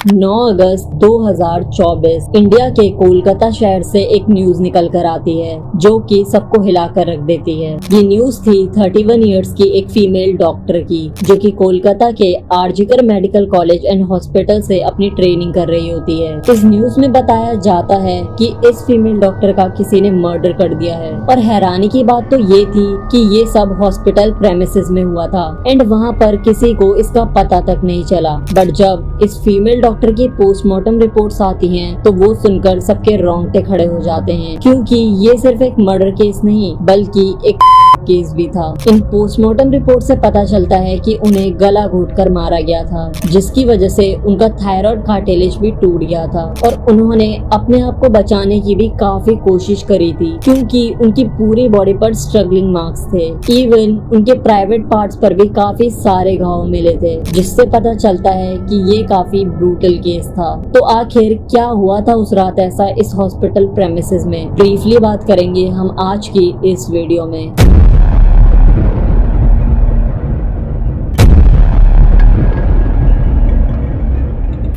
9 अगस्त 2024 India के कोलकाता शहर से एक न्यूज निकल कर आती है जो कि सबको हिलाकर रख देती है। ये न्यूज थी 31 इयर्स की एक फीमेल डॉक्टर की जो कि कोलकाता के RG Kar medical college and hospital से अपनी ट्रेनिंग कर रही होती है। इस न्यूज में बताया जाता है कि इस फीमेल डॉक्टर का किसी ने मर्डर कर दिया है और हैरानी की बात तो ये थी कि ये सब हॉस्पिटल प्रेमिसेस में हुआ था एंड वहाँ पर किसी को इसका पता तक नहीं चला। बट जब इस फीमेल डॉक्टर की पोस्टमार्टम रिपोर्ट्स आती हैं तो वो सुनकर सबके रोंगटे खड़े हो जाते हैं, क्योंकि ये सिर्फ एक मर्डर केस नहीं बल्कि एक केस भी था। इन पोस्टमार्टम रिपोर्ट से पता चलता है कि उन्हें गला घोटकर मारा गया था, जिसकी वजह से उनका थायराइड कार्टिलेज भी टूट गया था और उन्होंने अपने आप को बचाने की भी काफी कोशिश करी थी, क्योंकि उनकी पूरी बॉडी पर स्ट्रगलिंग मार्क्स थे। इवन उनके प्राइवेट पार्ट्स पर भी काफी सारे घाव मिले थे, जिससे पता चलता है कि ये काफी ब्रूटल केस था। तो आखिर क्या हुआ था उस रात ऐसा इस हॉस्पिटल प्रेमिसेस में, ब्रीफली बात करेंगे हम आज की इस वीडियो में।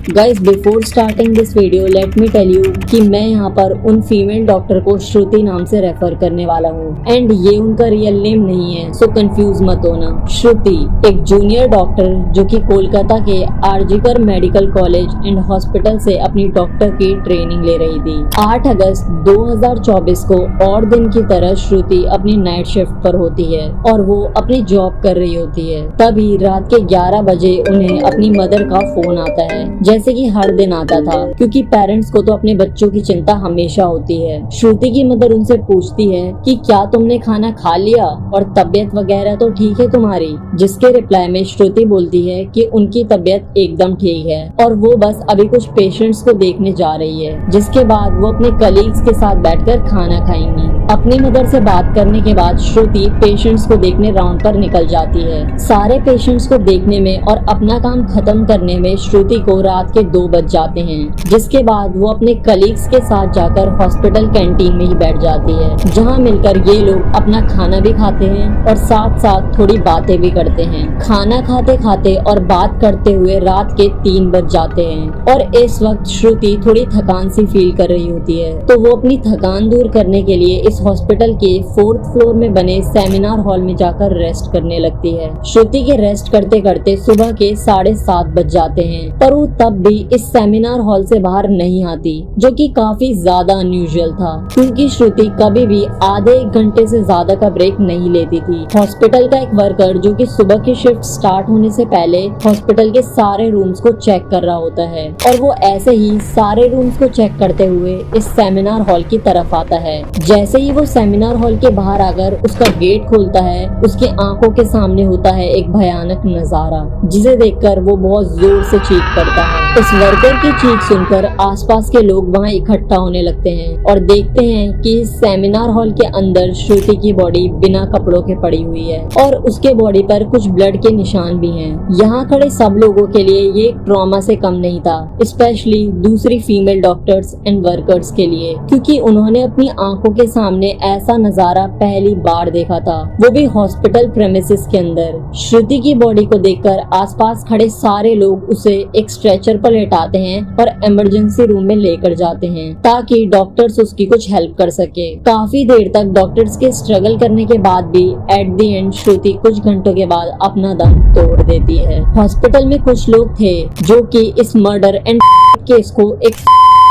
Guys, before starting this video let me tell you कि मैं यहाँ पर उन फीमेल डॉक्टर को श्रुति नाम से रेफर करने वाला हूँ एंड ये उनका रियल नेम नहीं है, सो कंफ्यूज मत होना। श्रुति एक जूनियर डॉक्टर जो कि कोलकाता के RG Kar medical college and hospital से अपनी डॉक्टर की ट्रेनिंग ले रही थी। 8 अगस्त 2024 को और दिन की तरह श्रुति अपनी नाइट शिफ्ट पर होती है और वो अपनी जॉब कर रही होती है। तभी रात के 11 बजे उन्हें अपनी मदर का फोन आता है, जैसे कि हर दिन आता था, क्योंकि पेरेंट्स को तो अपने बच्चों की चिंता हमेशा होती है। श्रुति की मदर उनसे पूछती है कि क्या तुमने खाना खा लिया और तबीयत वगैरह तो ठीक है तुम्हारी, जिसके रिप्लाई में श्रुति बोलती है कि उनकी तबीयत एकदम ठीक है और वो बस अभी कुछ पेशेंट्स को देखने जा रही है, जिसके बाद वो अपने कलीग्स के साथ बैठकर खाना खाएंगी। अपनी मदर से बात करने के बाद श्रुति पेशेंट्स को देखने राउंड पर निकल जाती है। सारे पेशेंट्स को देखने में और अपना काम खत्म करने में श्रुति को रात के 2 बज जाते हैं, जिसके बाद वो अपने कलीग्स के साथ जाकर हॉस्पिटल कैंटीन में ही बैठ जाती है, जहां मिलकर ये लोग अपना खाना भी खाते हैं और साथ साथ थोड़ी बातें भी करते हैं। खाना खाते खाते और बात करते हुए रात के 3 बज जाते हैं और इस वक्त श्रुति थोड़ी थकान सी फील कर रही होती है, तो वो अपनी थकान दूर करने के लिए इस हॉस्पिटल के 4th फ्लोर में बने सेमिनार हॉल में जाकर रेस्ट करने लगती है। श्रुति के रेस्ट करते करते सुबह के 7:30 बज जाते हैं, पर वो तब भी इस सेमिनार हॉल से बाहर नहीं आती, जो कि काफी ज्यादा अनयूजुअल था, क्योंकि श्रुति कभी भी आधे 1 घंटे से ज्यादा का ब्रेक नहीं लेती थी। हॉस्पिटल का एक वर्कर जो कि सुबह की शिफ्ट स्टार्ट होने से पहले हॉस्पिटल के सारे रूम्स को चेक कर रहा होता है और वो ऐसे ही सारे रूम्स को चेक करते हुए इस सेमिनार हॉल की तरफ आता है। जैसे ही वो सेमिनार हॉल के बाहर आकर उसका गेट खोलता है, उसके आंखों के सामने होता है एक भयानक नजारा, जिसे देखकर वो बहुत जोर से चीख पड़ता है। इस वर्कर की चीख सुनकर आसपास के लोग वहां इकट्ठा होने लगते हैं और देखते हैं कि इस सेमिनार हॉल के अंदर श्रुति की बॉडी बिना कपड़ों के पड़ी हुई है और उसके बॉडी पर कुछ ब्लड के निशान भी हैं। यहाँ खड़े सब लोगों के लिए ये ट्रॉमा से कम नहीं था, स्पेशली दूसरी फीमेल डॉक्टर्स एंड वर्कर्स के लिए, क्योंकि उन्होंने अपनी आंखों के सामने ऐसा नजारा पहली बार देखा था, वो भी हॉस्पिटल प्रेमिसेस के अंदर। श्रुति की बॉडी को देखकर आसपास खड़े सारे लोग उसे एक स्ट्रेचर पर लेटाते हैं और इमरजेंसी रूम में लेकर जाते हैं ताकि डॉक्टर्स उसकी कुछ हेल्प कर सके। काफी देर तक डॉक्टर्स के स्ट्रगल करने के बाद भी एट द एंड श्रुति कुछ घंटों के बाद अपना दम तोड़ देती है। हॉस्पिटल में कुछ लोग थे जो कि इस मर्डर एंड केस को एक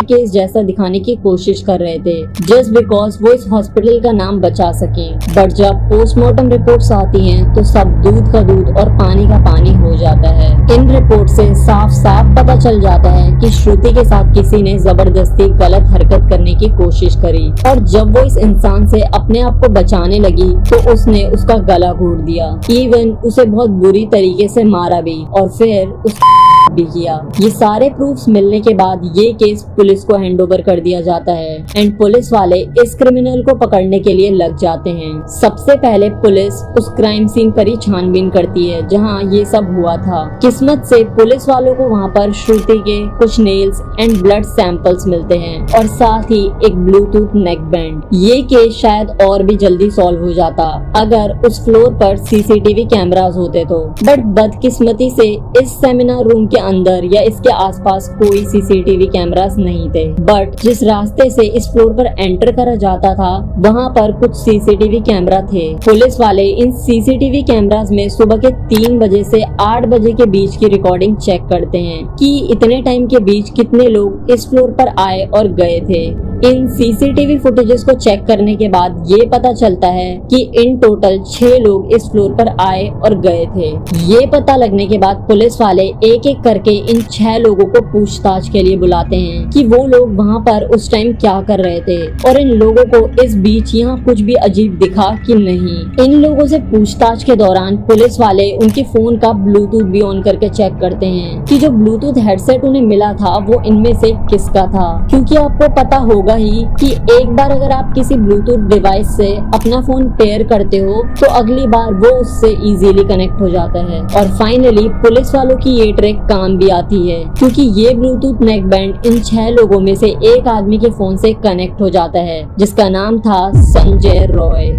केस जैसा दिखाने की कोशिश कर रहे थे, जस्ट बिकॉज वो इस हॉस्पिटल का नाम बचा सके। बट जब पोस्टमार्टम रिपोर्ट्स आती हैं तो सब दूध का दूध और पानी का पानी हो जाता है। इन रिपोर्ट से साफ साफ पता चल जाता है कि श्रुति के साथ किसी ने जबरदस्ती गलत हरकत करने की कोशिश करी और जब वो इस इंसान से अपने आप को बचाने लगी तो उसने उसका गला घोट दिया, इवन उसे बहुत बुरी तरीके से मारा भी और फिर उस भी किया। ये सारे प्रूफ्स मिलने के बाद ये केस पुलिस को हैंडओवर कर दिया जाता है एंड पुलिस वाले इस क्रिमिनल को पकड़ने के लिए लग जाते हैं। सबसे पहले पुलिस उस क्राइम सीन पर ही छानबीन करती है जहां ये सब हुआ था। किस्मत से पुलिस वालों को वहां पर श्रुति के कुछ नेल्स एंड ब्लड सैंपल्स मिलते हैं और साथ ही एक ब्लूटूथ नेक बैंड। ये केस शायद और भी जल्दी सॉल्व हो जाता अगर उस फ्लोर पर सीसीटीवी कैमरास होते तो, बट बदकिस्मती से इस सेमिनार रूम के के अंदर या इसके आसपास कोई सीसीटीवी कैमरास नहीं थे, बट जिस रास्ते से इस फ्लोर पर एंटर करा जाता था वहाँ पर कुछ सीसीटीवी कैमरा थे। पुलिस वाले इन सीसीटीवी कैमरास में सुबह के 3 बजे से 8 बजे के बीच की रिकॉर्डिंग चेक करते हैं कि इतने टाइम के बीच कितने लोग इस फ्लोर पर आए और गए थे। इन सीसीटीवी फुटेजेस को चेक करने के बाद ये पता चलता है कि इन टोटल 6 लोग इस फ्लोर पर आए और गए थे। ये पता लगने के बाद पुलिस वाले एक एक करके इन 6 लोगों को पूछताछ के लिए बुलाते हैं कि वो लोग वहाँ पर उस टाइम क्या कर रहे थे और इन लोगों को इस बीच यहाँ कुछ भी अजीब दिखा कि नहीं। इन लोगों से पूछताछ के दौरान पुलिस वाले उनके फोन का ब्लूटूथ भी ऑन करके चेक करते हैं कि जो ब्लूटूथ हेडसेट उन्हें मिला था वो इनमें से किसका था, क्योंकि आपको पता होगा ही कि एक बार अगर आप किसी ब्लूटूथ डिवाइस से अपना फोन पेयर करते हो तो अगली बार वो उससे इजीली कनेक्ट हो जाता है। और फाइनली पुलिस वालों की ये ट्रिक काम भी आती है, क्योंकि ये ब्लूटूथ नेक बैंड इन 6 लोगों में से एक आदमी के फोन से कनेक्ट हो जाता है जिसका नाम था संजय रॉय।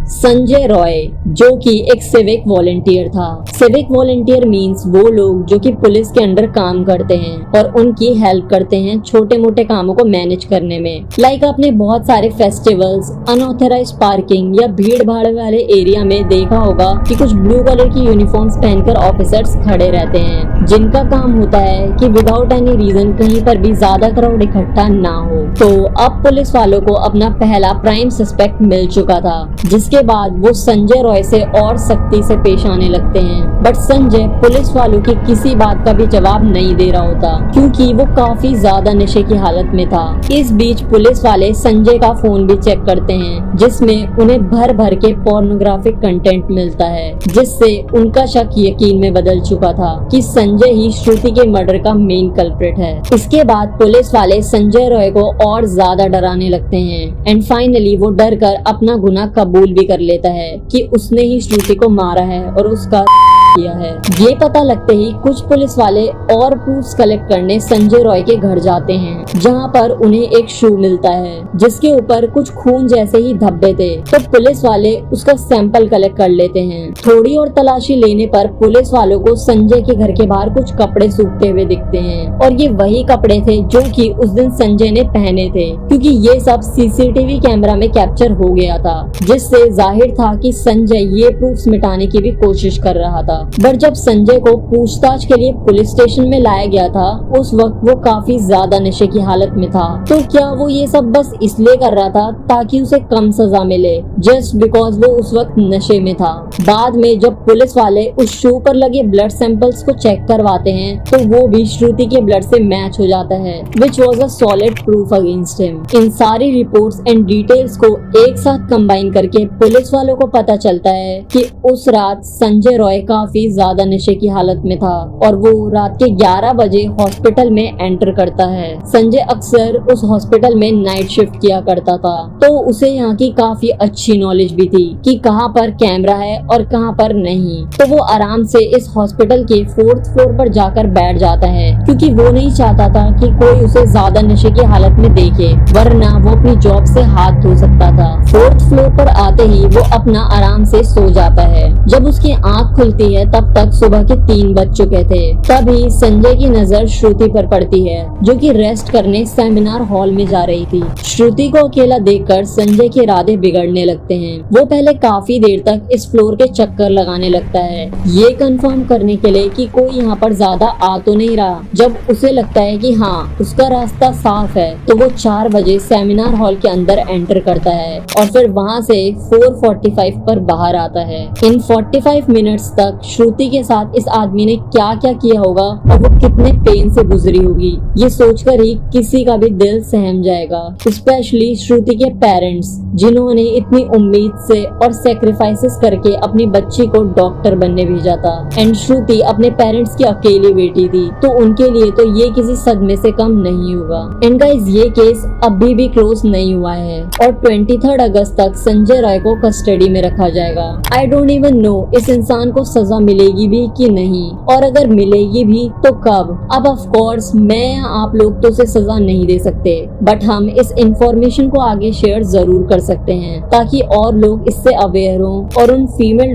संजय रॉय जो कि एक सिविक वॉलंटियर था। सिविक वॉलंटियर मींस वो लोग जो कि पुलिस के अंडर काम करते हैं और उनकी हेल्प करते हैं छोटे मोटे कामों को मैनेज करने में। लाइक आपने बहुत सारे फेस्टिवल्स, अनऑथराइज्ड पार्किंग या भीड़ भाड़ वाले एरिया में देखा होगा कि कुछ ब्लू कलर की यूनिफॉर्म्स पहनकर ऑफिसर्स खड़े रहते हैं जिनका काम होता है कि विदाउट एनी रीजन कहीं पर भी ज्यादा क्राउड इकट्ठा ना हो। तो अब पुलिस वालों को अपना पहला प्राइम सस्पेक्ट मिल चुका था, जिसके बाद वो संजय रॉय से और सख्ती से पेश आने लगते हैं। बट संजय पुलिस वालों की किसी बात का भी जवाब नहीं दे रहा होता, क्योंकि वो काफी ज्यादा नशे की हालत में था। इस बीच पुलिस वाले संजय का फोन भी चेक करते हैं जिसमें उन्हें भर भर के पोर्नोग्राफिक कंटेंट मिलता है, जिससे उनका शक यकीन में बदल चुका था कि संजय ही श्रुति के मर्डर का मेन कल्प्रिट है। इसके बाद पुलिस वाले संजय रॉय को और ज्यादा डराने लगते हैं एंड फाइनली वो डर कर अपना गुनाह कबूल भी कर लेता है कि उसने ही श्रुति को मारा है और उसका किया है। ये पता लगते ही कुछ पुलिस वाले और प्रूफ्स कलेक्ट करने संजय रॉय के घर जाते हैं, जहां पर उन्हें एक शू मिलता है जिसके ऊपर कुछ खून जैसे ही धब्बे थे। तो पुलिस वाले उसका सैंपल कलेक्ट कर लेते हैं। थोड़ी और तलाशी लेने पर पुलिस वालों को संजय के घर के बाहर कुछ कपड़े सूखते हुए दिखते हैं और ये वही कपड़े थे जो कि उस दिन संजय ने पहने थे, क्योंकि ये सब सीसीटीवी कैमरा में कैप्चर हो गया था, जिससे जाहिर था कि संजय ये प्रूफ्स मिटाने की भी कोशिश कर रहा था। बट जब संजय को पूछताछ के लिए पुलिस स्टेशन में लाया गया था उस वक्त वो काफी ज्यादा नशे की हालत में था। तो क्या वो ये सब बस इसलिए कर रहा था ताकि उसे कम सजा मिले, जस्ट बिकॉज वो उस वक्त नशे में था? बाद में जब पुलिस वाले उस शू पर लगे ब्लड सैंपल्स को चेक करवाते हैं तो वो भी श्रुति के ब्लड से मैच हो जाता है, which was a solid proof against him. इन सारी रिपोर्ट्स एंड डिटेल्स को एक साथ कंबाइन करके पुलिस वालों को पता चलता है कि उस रात संजय रॉय काफी ज्यादा नशे की हालत में था और वो रात के 11 बजे हॉस्पिटल में एंटर करता है। संजय अक्सर उस हॉस्पिटल में नाइट शिफ्ट किया करता था, तो उसे यहाँ की काफी अच्छी नॉलेज भी थी कि कहाँ पर कैमरा है और कहाँ पर नहीं। तो वो आराम से इस हॉस्पिटल के 4th फ्लोर पर जाकर बैठ जाता है, क्योंकि वो नहीं चाहता था कि कोई उसे ज्यादा नशे की हालत में देखे, वरना वो अपनी जॉब से हाथ धो सकता था। 4th फ्लोर पर आते ही वो अपना आराम से सो जाता है। जब उसकी आँख खुलती है तब तक सुबह के 3 बज चुके थे। तभी संजय की नजर श्रुति पर पड़ती है, जो कि रेस्ट करने सेमिनार हॉल में जा रही थी। श्रुति को अकेला देखकर संजय के इरादे बिगड़ने लगते हैं। वो पहले काफी देर तक इस फ्लोर के चक्कर लगाने लगता है, ये कंफर्म करने के लिए कि कोई यहाँ पर ज्यादा आ तो नहीं रहा। जब उसे लगता है कि हाँ उसका रास्ता साफ है तो वो 4 बजे सेमिनार हॉल के अंदर एंटर करता है और फिर वहाँ से 4:45 पर बाहर आता है। इन 45 मिनट्स तक श्रुति के साथ इस आदमी ने क्या क्या किया होगा और वो कितने पेन से गुजरी होगी, ये सोचकर ही किसी का भी दिल सहम जाएगा। स्पेशली श्रुति के पेरेंट्स, जिन्होंने इतनी उम्मीद से और सेक्रीफाइसेस करके अपनी बच्ची को डॉक्टर बनने भेजा था एंड श्रुति अपने पेरेंट्स की अकेली बेटी थी, तो उनके लिए तो ये किसी सदमे से कम नहीं होगा। एंड गाइस ये केस अभी भी क्लोज नहीं हुआ है और 23 अगस्त तक संजय रॉय को कस्टडी में रखा जाएगा। आई डोंट इवन नो इस इंसान को सजा मिलेगी भी कि नहीं, और अगर मिलेगी भी तो कब। अब ऑफ कोर्स मैं आप लोग तो उसे सजा नहीं दे सकते, बट हम इस इंफॉर्मेशन को आगे शेयर जरूर कर सकते हैं ताकि और लोग इससे अवेयर हों और उन फीमेल